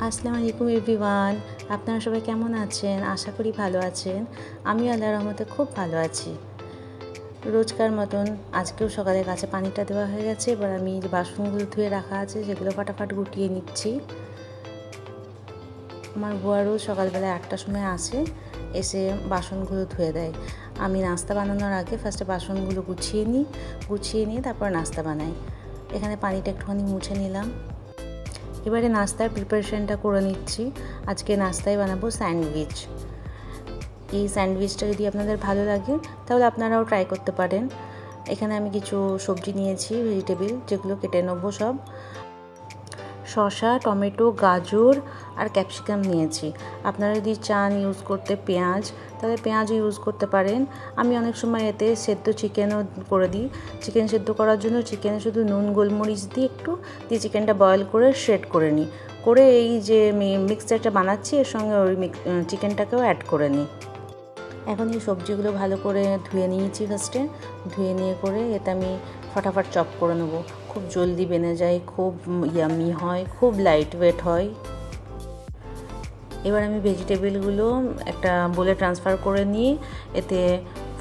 আসসালামু আলাইকুম এভরিওয়ান। আপনারা সবাই কেমন আছেন? আশা করি ভালো আছেন। আমি আল্লাহর রহমতে খুব ভালো আছি। রোজকার মতন আজকেও সকালে গাছে পানিটা দেওয়া হয়ে গেছে। এবার আমি যে বাসনগুলো ধুয়ে রাখা আছে সেগুলো ফটাফট গুটিয়ে নিচ্ছি। আমার বুয়া রোজ সকালবেলা 8টার সময় আসে, এসে বাসনগুলো ধুয়ে দেয়। আমি নাস্তা বানানোর আগে ফার্স্টে বাসনগুলো গুছিয়ে নিয়ে তারপর নাস্তা বানাই। এখানে পানিটা একটুখানি মুছে নিলাম। এবারে নাস্তার প্রিপারেশনটা করে নিচ্ছি। আজকে নাস্তায় বানাবো স্যান্ডউইচ। এই স্যান্ডউইচটা যদি আপনাদের ভালো লাগে তাহলে আপনারাও ট্রাই করতে পারেন। এখানে আমি কিছু সবজি নিয়েছি, ভেজিটেবল, যেগুলো কেটে নেবো সব। শসা, টমেটো, গাজর আর ক্যাপসিকাম নিয়েছি। আপনারা যদি চান ইউজ করতে পেঁয়াজ, তাহলে পেঁয়াজও ইউজ করতে পারেন। আমি অনেক সময় এতে সেদ্ধ চিকেনও করে দিই। চিকেন সেদ্ধ করার জন্য চিকেনে শুধু নুন গোলমরিচ দিয়ে চিকেনটা বয়েল করে শ্রেড করে নিই। করে এই যে মিক্সচারটা বানাচ্ছি এর সঙ্গে ওই চিকেনটাকেও অ্যাড করে নিই। এখন এই সবজিগুলো ভালো করে ধুয়ে নিয়েছি ফার্স্টে। ধুয়ে নিয়ে করে এতে আমি ফটাফট চপ করে নেবো। খুব জলদি বেনে যায়, খুব ইয়ামি হয়, খুব লাইট ওয়েট হয়। এবার আমি ভেজিটেবলগুলো একটা বোলে ট্রান্সফার করে নিয়ে এতে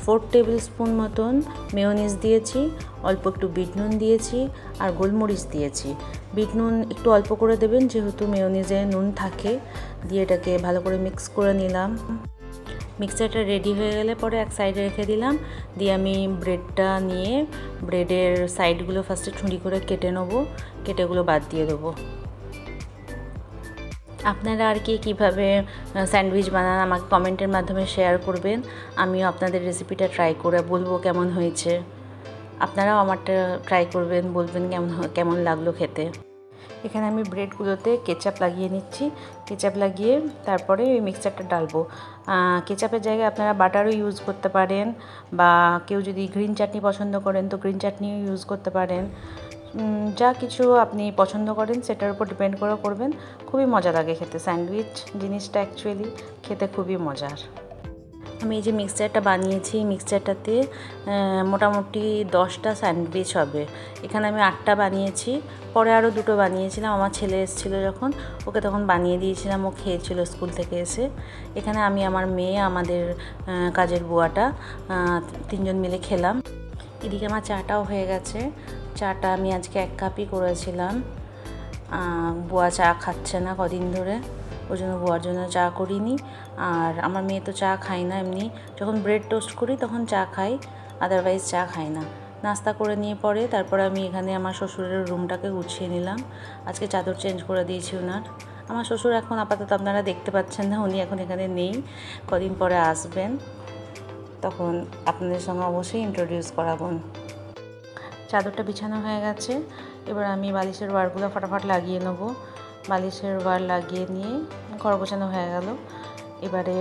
4 টেবিল স্পুন মতন মেয়োনিজ দিয়েছি, অল্প একটু বিট নুন দিয়েছি আর গোলমরিচ দিয়েছি। বিট নুন একটু অল্প করে দেবেন যেহেতু মেয়োনিজে নুন থাকে। দিয়ে এটাকে ভালো করে মিক্স করে নিলাম। মিক্সচারটা রেডি হয়ে গেলে পরে এক সাইডে রেখে দিলাম। দিয়ে আমি ব্রেডটা নিয়ে ব্রেডের সাইডগুলো ফার্স্টে ছুরি করে কেটে নেবো, কেটেগুলো বাদ দিয়ে দেবো। আপনারা আর কীভাবে স্যান্ডউইচ বানান আমাকে কমেন্টের মাধ্যমে শেয়ার করবেন। আমিও আপনাদের রেসিপিটা ট্রাই করে বলবো কেমন হয়েছে। আপনারাও আমারটা ট্রাই করবেন, বলবেন কেমন লাগলো খেতে। এখানে আমি ব্রেডগুলোতে কেচাপ লাগিয়ে নিচ্ছি। কেচাপ লাগিয়ে তারপরে ওই মিক্সচারটা ডালবো। কেচাপের জায়গায় আপনারা বাটারও ইউজ করতে পারেন, বা কেউ যদি গ্রিন চাটনি পছন্দ করেন তো গ্রিন চাটনিও ইউজ করতে পারেন। যা কিছু আপনি পছন্দ করেন সেটার উপর ডিপেন্ড করে করবেন। খুবই মজা লাগে খেতে। স্যান্ডউইচ জিনিসটা অ্যাকচুয়ালি খেতে খুবই মজার। আমি এই যে মিক্সচারটা বানিয়েছি, মিক্সচারটাতে মোটামুটি 10টা স্যান্ডউইচ হবে। এখানে আমি 8টা বানিয়েছি, পরে আরও 2টো বানিয়েছিলাম। আমার ছেলে এসেছিলো যখন, ওকে তখন বানিয়ে দিয়েছিলাম, ও খেয়েছিল স্কুল থেকে এসে। এখানে আমি, আমার মেয়ে, আমাদের কাজের বুয়াটা 3জন মিলে খেলাম। এদিকে আমার চাটাও হয়ে গেছে। চাটা আমি আজকে 1 কাপই করেছিলাম। বুয়া চা খাচ্ছে না কদিন ধরে, ওই জন্য বুয়ার জন্য চা করিনি। আর আমার মেয়ে তো চা খায় না, এমনি যখন ব্রেড টোস্ট করি তখন চা খাই, আদারওয়াইজ চা খায় না। নাস্তা করে নিয়ে পরে তারপরে আমি এখানে আমার শ্বশুরের রুমটাকে গুছিয়ে নিলাম। আজকে চাদর চেঞ্জ করে দিয়েছি ওনার। আমার শ্বশুর এখন আপাতত আপনারা দেখতে পাচ্ছেন না, উনি এখন এখানে নেই, কদিন পরে আসবেন, তখন আপনাদের সঙ্গে অবশ্যই ইন্ট্রোডিউস করাবো। চাদরটা বিছানো হয়ে গেছে। এবার আমি বালিশের ওয়ারগুলো ফটাফট লাগিয়ে নেব। বালিশের ওয়ার লাগিয়ে নিয়ে ঘর গোছানো হয়ে গেল। এবারে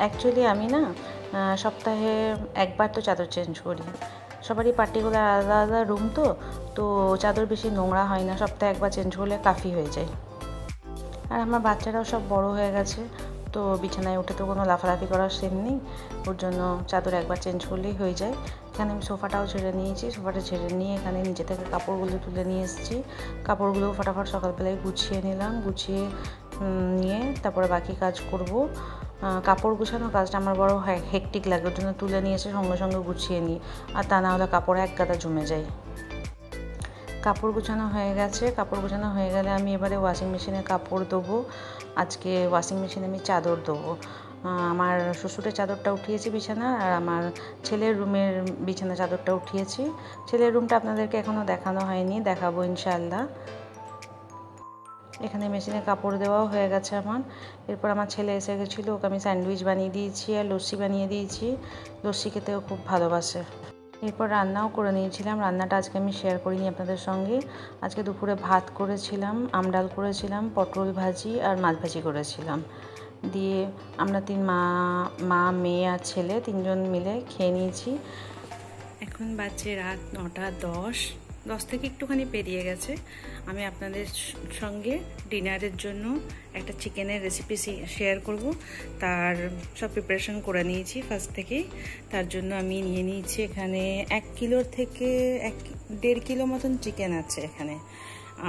অ্যাকচুয়ালি আমি না সপ্তাহে একবার তো চাদর চেঞ্জ করি। সবারই পার্টিকুলার আলাদা আলাদা রুম, তো চাদর বেশি নোংরা হয় না, সপ্তাহে একবার চেঞ্জ করলে কাফি হয়ে যায়। আর আমার বাচ্চারাও সব বড় হয়ে গেছে, তো বিছানায় উঠে তো কোনো লাফালাফি করার সেন নেই, ওর জন্য চাদর একবার চেঞ্জ করলেই হয়ে যায়। এখানে আমি সোফাটাও ঝেড়ে নিয়েছি। সোফাটা ঝেড়ে নিয়ে এখানে নিচে থেকে কাপড়গুলো তুলে নিয়ে এসেছি। কাপড়গুলো ফটাফট সকালবেলায় গুছিয়ে নিলাম। গুছিয়ে নিয়ে তারপরে বাকি কাজ করব। কাপড় গুছানো কাজটা আমার বড় হেকটিক লাগে, ওর জন্য তুলে নিয়ে এসে সঙ্গে সঙ্গে গুছিয়ে নিই, আর তা না হলে কাপড় এক গাদা জমে যায়। কাপড় গুছানো হয়ে গেছে। কাপড় গুছানো হয়ে গেলে আমি এবারে ওয়াশিং মেশিনে কাপড় দেবো। আজকে ওয়াশিং মেশিনে আমি চাদর দেবো। আমার শ্বশুরের চাদরটা উঠিয়েছি বিছানা, আর আমার ছেলের রুমের বিছানা চাদরটা উঠিয়েছি। ছেলের রুমটা আপনাদেরকে এখনও দেখানো হয়নি, দেখাবো ইনশাআল্লাহ। এখানে মেশিনে কাপড় দেওয়াও হয়ে গেছে আমার। এরপর আমার ছেলে এসে গেছিলো, ওকে আমি স্যান্ডউইচ বানিয়ে দিয়েছি আর লস্যি বানিয়ে দিয়েছি। লস্যি খেতেও খুব ভালোবাসে। এরপর রান্নাও করে নিয়েছিলাম। রান্নাটা আজকে আমি শেয়ার করিনি আপনাদের সঙ্গে। আজকে দুপুরে ভাত করেছিলাম, আমডাল করেছিলাম, পটল ভাজি আর মাছ ভাজি করেছিলাম। দিয়ে আমরা মা মেয়ে আর ছেলে 3জন মিলে খেয়ে নিয়েছি। এখন বাজে রাত 9:10, 10 থেকে একটুখানি পেরিয়ে গেছে। আমি আপনাদের সঙ্গে ডিনারের জন্য একটা চিকেনের রেসিপি শেয়ার করব। তার সব প্রিপারেশন করে নিয়েছি ফার্স্ট থেকেই। তার জন্য আমি নিয়ে নিয়েছি এখানে 1 কিলোর থেকে 1.5 কিলো মতন চিকেন আছে এখানে।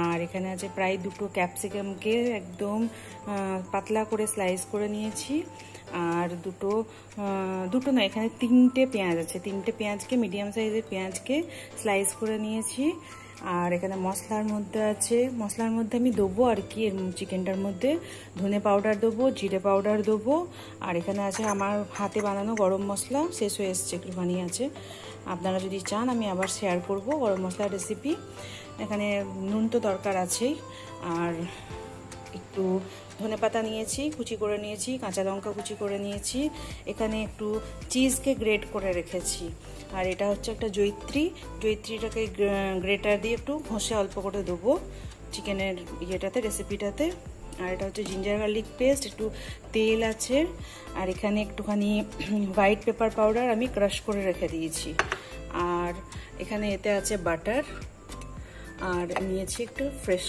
আর এখানে আছে প্রায় 2টো ক্যাপসিকামকে একদম পাতলা করে স্লাইস করে নিয়েছি। আর দুটো না, এখানে 3টে পেঁয়াজ আছে, 3টে পেঁয়াজকে, মিডিয়াম সাইজের পেঁয়াজকে স্লাইস করে নিয়েছি। আর এখানে মশলার মধ্যে আমি দেবো আর কি, চিকেনটার মধ্যে ধনে পাউডার দেবো, জিরে পাউডার দেবো। আর এখানে আছে আমার হাতে বানানো গরম মশলা, শেষ হয়ে এসছে, একটুখানি আছে, আপনারা যদি চান আমি আবার শেয়ার করব গরম মশলার রেসিপি। এখানে নুন তো দরকার আছেই। আর একটু ধনেপাতা নিয়েছি, কুচি করে নিয়েছি, কাঁচা লঙ্কা কুচি করে নিয়েছি। এখানে একটু চিজকে গ্রেট করে রেখেছি। আর এটা হচ্ছে একটা জয়িত্রীটাকে গ্রেটার দিয়ে একটু ঘষে অল্প করে দেবো চিকেনের রেসিপিটাতে। আর এটা হচ্ছে জিঞ্জার গার্লিক পেস্ট, একটু তেল আছে। আর এখানে একটুখানি হোয়াইট পেপার পাউডার আমি ক্রাশ করে রেখে দিয়েছি। আর এখানে এতে আছে বাটার। আর নিয়েছি একটু ফ্রেশ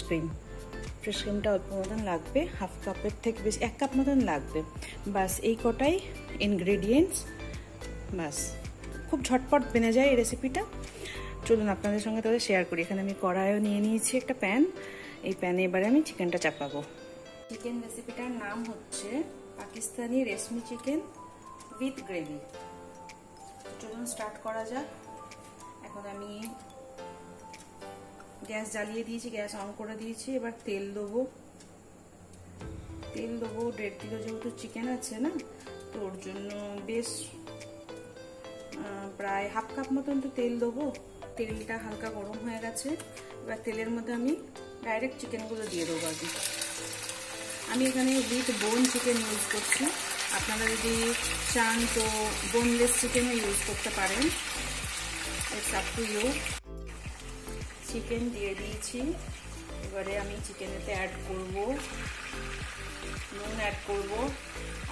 ক্রিমটা অল্প মতন লাগবে, হাফ কাপের থেকে বেশি, 1 কাপ মতন লাগবে। বাস এই কটাই ইনগ্রেডিয়েন্টস, বাস খুব ঝটপট বেনে যায় এই রেসিপিটা। চলুন আপনাদের সঙ্গে তাহলে শেয়ার করি। এখানে আমি কড়াইও নিয়ে নিয়েছি একটা প্যান। এই প্যানে এবারে আমি চিকেনটা চাপাবো। চিকেন রেসিপিটার নাম হচ্ছে পাকিস্তানি রেশমি চিকেন উইথ গ্রেভি। চলুন স্টার্ট করা যাক। এখন আমি গ্যাস জ্বালিয়ে দিয়েছি, গ্যাস অন করে দিয়েছি। এবার তেল দেবো 1.5 কিলো, যেহেতু চিকেন আছে না, তো ওর জন্য বেশ প্রায় হাফ কাপ মতন তো তেল দেবো। তেলটা হালকা গরম হয়ে গেছে। এবার তেলের মধ্যে আমি ডাইরেক্ট চিকেনগুলো দিয়ে দেবো। আমি এখানে উইথ বোন চিকেন ইউজ করছি, আপনারা যদি চান তো বোনলেস চিকেনও ইউজ করতে পারেন, it's up to you. Chicken দিয়ে দিয়েছি। এবারে আমি চিকেনেতে অ্যাড করব নুন, অ্যাড করব,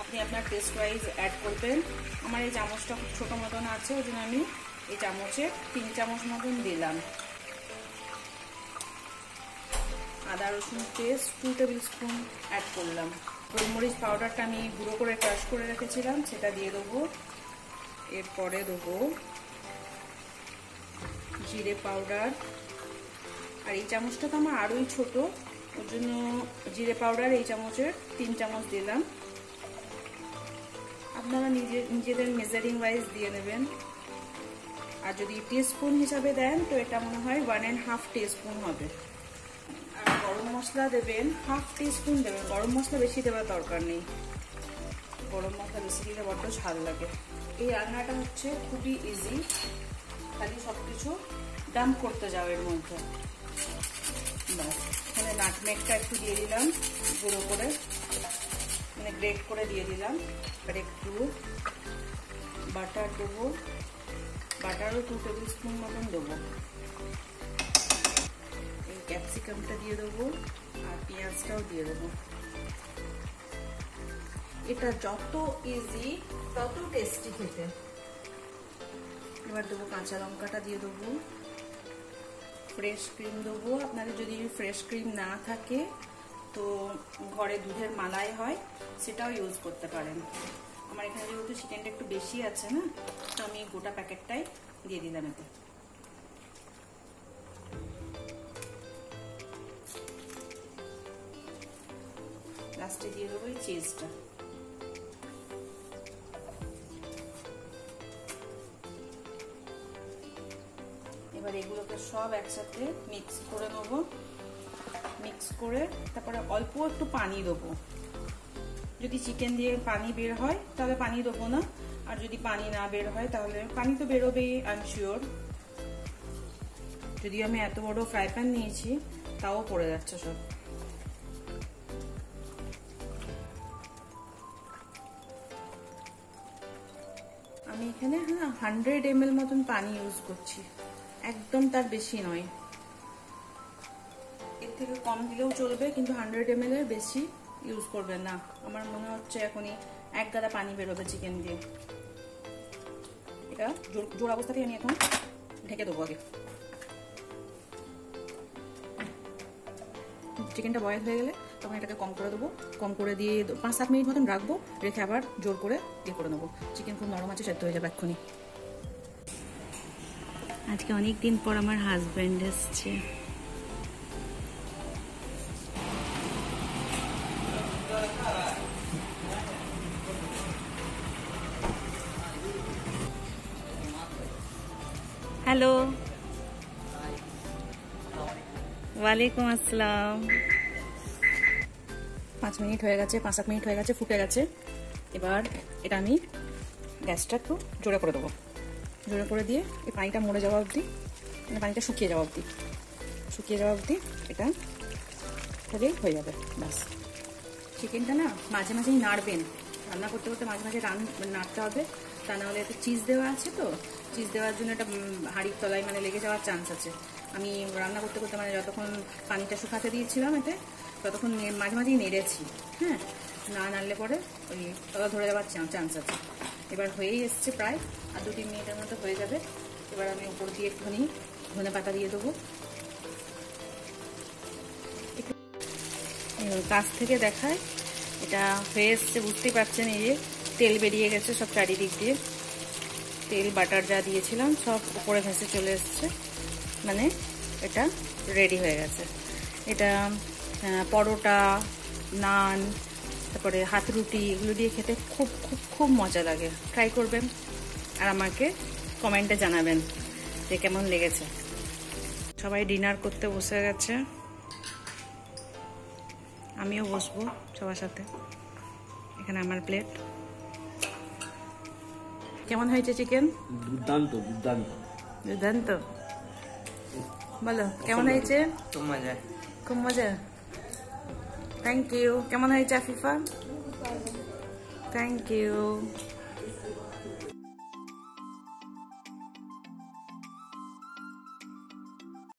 আপনি আপনার টেস্ট ওয়াইজ অ্যাড করবেন। আমার এই চামচটা খুব ছোটো মতন আছে, ওই জন্য আমি এই চামচে 3 চামচ মতন দিলাম। আদা রসুন পেস্ট 2 টেবিল স্পুন অ্যাড করলাম। গোলমরিচ পাউডারটা আমি গুঁড়ো করে ক্রাশ করে রেখেছিলাম, সেটা দিয়ে দেবো। এরপরে দেবো জিরে পাউডার। আর এই চামচটা তো আমার আরোই ছোট, ওর জন্য জিরে পাউডার এই চামচের 3 চামচ দিলাম। আপনারা নিজেদের মেজারিং ওয়াইজ দিয়ে নেবেন। আর যদি টিস্পুন হিসাবে দেন তো এটা মনে হয় 1.5 টিস্পুন হবে। আর গরম মশলা দেবেন 1/2 টিস্পুন দেবেন, গরম মশলা বেশি দেওয়ার দরকার নেই, গরম মশলা বেশি দিলে বড্ড ঝাল লাগে। এই রান্নাটা হচ্ছে খুবই ইজি, খালি সব কিছু ডাম্প করতে যাও এর মধ্যে। এখানে নাটমেগটা একটু দিয়ে দিলাম গুঁড়ো করে, মানে গ্রেট করে দিয়ে দিলাম। আর একটু বাটার দেবো, বাটারও 2 টেবিল স্পুন মতন দেবো। এই ক্যাপসিকামটা দিয়ে দেবো আর পেঁয়াজটাও দিয়ে দেবো। এটা যত ইজি তত টেস্টি খেতে। এবার দেবো কাঁচা লঙ্কাটা দিয়ে দেবো, ফ্রেশ ক্রিম দেবো। আপনাদের যদি ফ্রেশ ক্রিম না থাকে তো ঘরে দুধের মালাই হয়, সেটাও ইউজ করতে পারেন। আমার এখানে যেহেতু চিকেনটা একটু বেশি আছে না, তো আমি গোটা প্যাকেটটাই দিয়ে দিলাম এতে। লাস্টে দিয়ে দেবো এই চিজটা। এবার এগুলোকে সব একসাথে মিক্স করে নেবো। মিক্স করে তারপরে অল্প একটু পানি দেবো। যদি চিকেন দিয়ে পানি বের হয় তাহলে পানি দেবো না, আর যদি পানি না বের হয় তাহলে পানি তো বেরোবেই, আই এম শিওর। যদিও আমি এত বড় ফ্রাই প্যান নিয়েছি তাও পড়ে যাচ্ছে সব। আমি এখানে 100 ml মতন পানি ইউজ করছি, একদম তার বেশি নয়। এর থেকে কম দিলেও চলবে, কিন্তু 100 ml এর বেশি ইউজ করবেন না। আমার মনে হচ্ছে এখনই 1 গাদা পানি বেরোবে চিকেন দিয়ে। এটা জোর অবস্থাতেই আমি এখন ঢেকে দেবো। আগে চিকেনটা বয়েল হয়ে গেলে তখন এটাকে কম করে দেবো, কম করে দিয়ে 5-7 মিনিট মতন রাখবো, রেখে আবার জোর করে ইয়ে করে নেবো। চিকেন খুব নরম আছে, সেদ্ধ হয়ে যাবে এক্ষুনি। আজকে অনেক দিন পর আমার হাজব্যান্ড এসছে, হ্যালো, ওয়ালাইকুম আসসালাম। 5 মিনিট হয়ে গেছে, 5-7 মিনিট হয়ে গেছে, ফুটে গেছে। এবার এটা আমি গ্যাসটা একটু জোরে করে দেবো। জোরে করে দিয়ে এই পানিটা মরে যাওয়া অবধি, মানে পানিটা শুকিয়ে যাওয়া অবধি এটা হলেই হয়ে যাবে, ব্যাস। চিকেনটা না মাঝে মাঝেই নাড়বেন, রান্না করতে করতে মাঝে মাঝে নাড়তে হবে, তা না হলে এতে চিজ দেওয়া আছে, তো চিজ দেওয়ার জন্য এটা হাঁড়ির তলায় মানে লেগে যাওয়ার চান্স আছে। আমি রান্না করতে করতে মানে যতক্ষণ পানিটা শুকাতে দিয়েছিলাম এতে, ততক্ষণ মাঝে মাঝেই নেড়েছি। হ্যাঁ, না নাড়লে পরে ওই তলা ধরে যাওয়ার চান্স আছে। এবার হয়েই এসছে প্রায়, আর 2-3 মিনিটের মধ্যে হয়ে যাবে। এবার আমি উপর দিয়ে একটুখানি ধনে পাতা দিয়ে দেবো। কাছ থেকে দেখায়, এটা হয়ে এসছে, বুঝতেই পারছেন। এই যে তেল বেরিয়ে গেছে সব চারিদিক দিয়ে, তেল বাটার যা দিয়েছিলাম সব উপরে ভেসে চলে এসছে, মানে এটা রেডি হয়ে গেছে। এটা পরোটা, নান, তারপরে হাত রুটি, এগুলো দিয়ে খেতে খুব খুব খুব মজা লাগে। ট্রাই করবেন আর আমাকে কমেন্টে জানাবেন যে কেমন লেগেছে। সবাই ডিনার করতে বসে গেছে, আমিও বসবো সবার সাথে। এখানে আমার প্লেট। কেমন হয়েছে চিকেন? দুর্দান্ত দুর্দান্ত দুর্দান্ত। বলো কেমন হয়েছে? খুব মজা, খুব মজা। Thank you. কেমন হয়েছে আফিফা? Thank you.